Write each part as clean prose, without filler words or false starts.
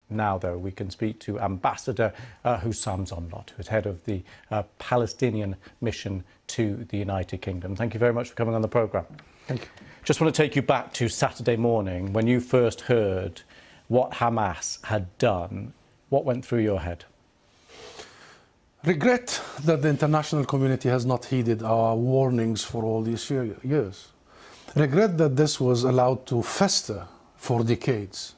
Now, though, we can speak to Ambassador Husam Said, who's head of the Palestinian Mission to the United Kingdom. Thank you very much for coming on the programme. Thank you. Just want to take you back to Saturday morning when you first heard what Hamas had done. What went through your head? Regret that the international community has not heeded our warnings for all these years. Regret that this was allowed to fester for decades.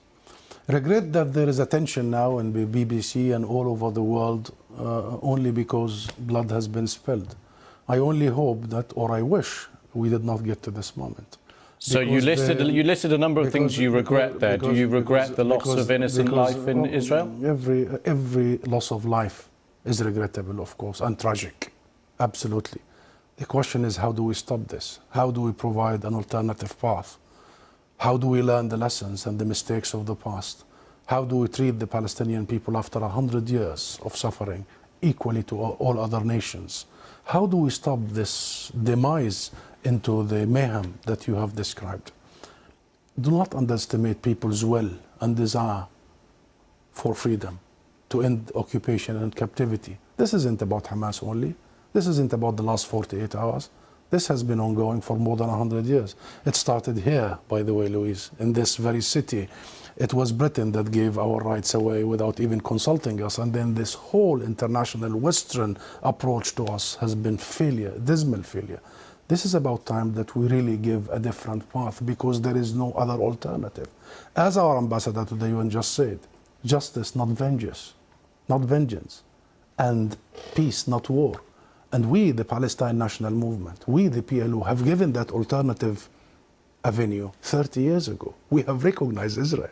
Regret that there is attention now in the BBC and all over the world only because blood has been spilled. I only hope that, or I wish, we did not get to this moment. So you listed a number of things you regret there. Do you regret the loss of innocent life in Israel? Every loss of life is regrettable, of course, and tragic. Absolutely. The question is, how do we stop this? How do we provide an alternative path? How do we learn the lessons and the mistakes of the past? How do we treat the Palestinian people after 100 years of suffering equally to all other nations? How do we stop this demise into the mayhem that you have described? Do not underestimate people's will and desire for freedom, to end occupation and captivity. This isn't about Hamas only. This isn't about the last 48 hours. This has been ongoing for more than 100 years. It started here, by the way, Louise, in this very city. It was Britain that gave our rights away without even consulting us. And then this whole international Western approach to us has been failure, dismal failure. This is about time that we really give a different path because there is no other alternative. As our ambassador to the UN just said, justice, not vengeance, and peace, not war. And we, the Palestine National Movement, we, the PLO, have given that alternative avenue 30 years ago. We have recognized Israel.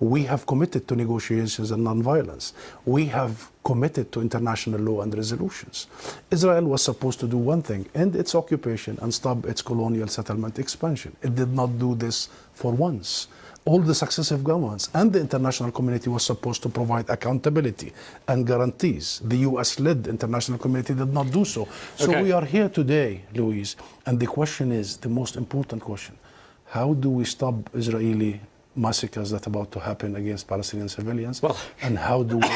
We have committed to negotiations and nonviolence. We have committed to international law and resolutions. Israel was supposed to do one thing, end its occupation and stop its colonial settlement expansion. It did not do this for once. All the successive governments and the international community was supposed to provide accountability and guarantees. The US-led international community did not do so. So we are here today, Louise, and the question is, the most important question, how do we stop Israeli massacres that are about to happen against Palestinian civilians? Well, and how do we...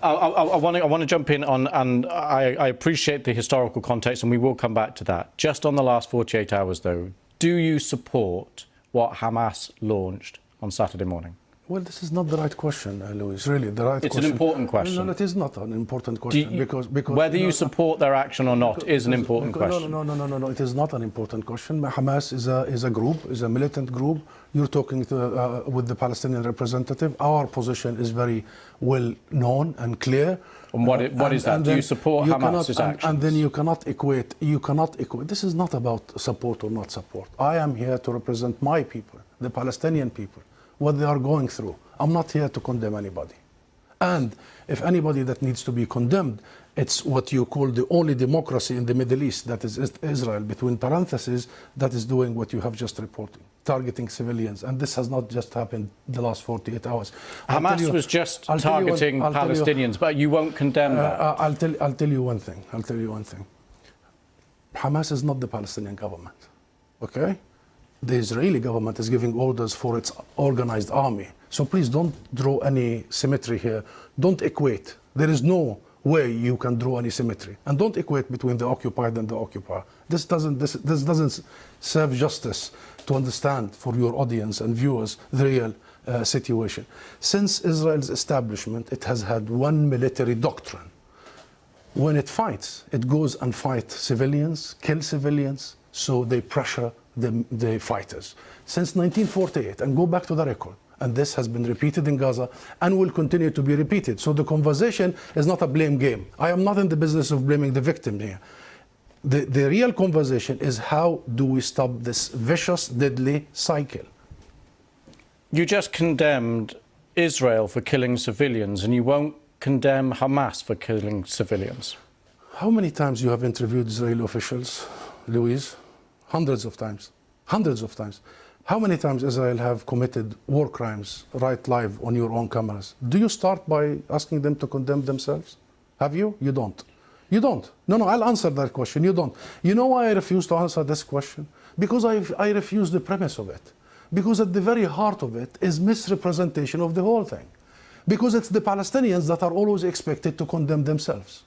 I want to jump in on, and I appreciate the historical context, and we will come back to that. Just on the last 48 hours, though, do you support what Hamas launched on Saturday morning? Well, this is not the right question, Louis. Really, the right question. It's an important question. No, it is not an important question because whether you support their action or not is an important question. No. It is not an important question. Hamas is a group, is a militant group. You're talking with the Palestinian representative. Our position is very well known and clear. And what is that? Do you support Hamas's actions? And then you cannot equate. This is not about support or not support. I am here to represent my people, the Palestinian people, what they are going through. I'm not here to condemn anybody. And if anybody that needs to be condemned, it's what you call the only democracy in the Middle East, that is Israel, between parentheses, that is doing what you have just reported, targeting civilians. And this has not just happened the last 48 hours. Hamas was just targeting Palestinians, but you won't condemn that. I'll tell you one thing. Hamas is not the Palestinian government, okay? The Israeli government is giving orders for its organized army. So please don't draw any symmetry here. Don't equate. There is no way you can draw any symmetry. And don't equate between the occupied and the occupier. This doesn't serve justice to understand for your audience and viewers the real situation. Since Israel's establishment, it has had one military doctrine. When it fights, it goes and fights civilians, kill civilians, so they pressure the fighters. Since 1948, and go back to the record, and this has been repeated in Gaza and will continue to be repeated. So the conversation is not a blame game. I am not in the business of blaming the victim here. The real conversation is, how do we stop this vicious, deadly cycle? You just condemned Israel for killing civilians, and you won't condemn Hamas for killing civilians. How many times you have interviewed Israeli officials, Louise? Hundreds of times. Hundreds of times. How many times Israel have committed war crimes right live on your own cameras? Do you start by asking them to condemn themselves? Have you? You don't. You don't. No, I'll answer that question. You don't. You know why I refuse to answer this question? Because I refuse the premise of it. Because at the very heart of it is misrepresentation of the whole thing. because it's the Palestinians that are always expected to condemn themselves.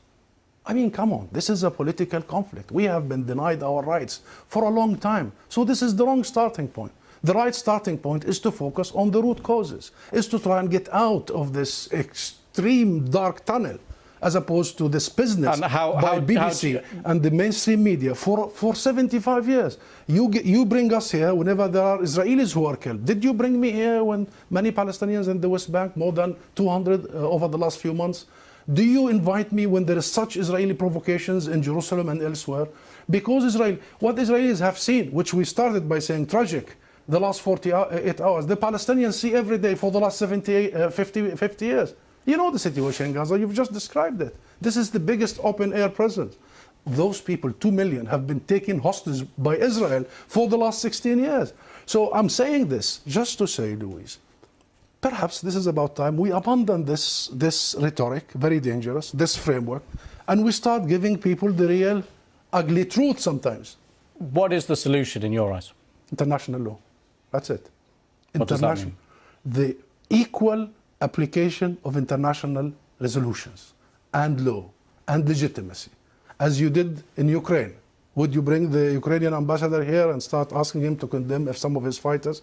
I mean, come on, this is a political conflict. We have been denied our rights for a long time. So this is the wrong starting point. The right starting point is to focus on the root causes, is to try and get out of this extreme dark tunnel, as opposed to this business by BBC and the mainstream media for 75 years. You bring us here whenever there are Israelis who are killed. Did you bring me here when many Palestinians in the West Bank, more than 200 over the last few months? Do you invite me when there is such Israeli provocations in Jerusalem and elsewhere? Because what Israelis have seen, which we started by saying tragic, the last 48 hours, the Palestinians see every day for the last 50 years. You know the situation in Gaza, you've just described it. This is the biggest open-air prison. Those people, 2 million, have been taken hostage by Israel for the last 16 years. So I'm saying this just to say, Louise, perhaps this is about time we abandon this rhetoric, very dangerous, this framework, and we start giving people the real ugly truth sometimes. What is the solution in your eyes? International law. That's it. What does that mean? The equal application of international resolutions and law and legitimacy, as you did in Ukraine. Would you bring the Ukrainian ambassador here and start asking him to condemn some of his fighters?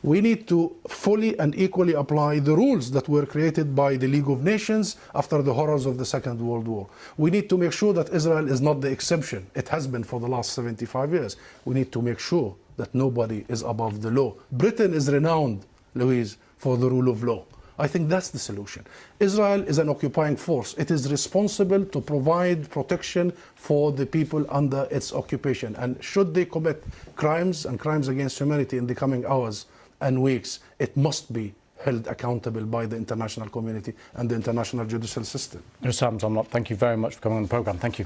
We need to fully and equally apply the rules that were created by the League of Nations after the horrors of the Second World War. We need to make sure that Israel is not the exception. It has been for the last 75 years. We need to make sure that nobody is above the law. Britain is renowned, Louise, for the rule of law. I think that's the solution. Israel is an occupying force. It is responsible to provide protection for the people under its occupation. And should they commit crimes and crimes against humanity in the coming hours and weeks, it must be held accountable by the international community and the international judicial system. Husam Zomlot, thank you very much for coming on the programme. Thank you.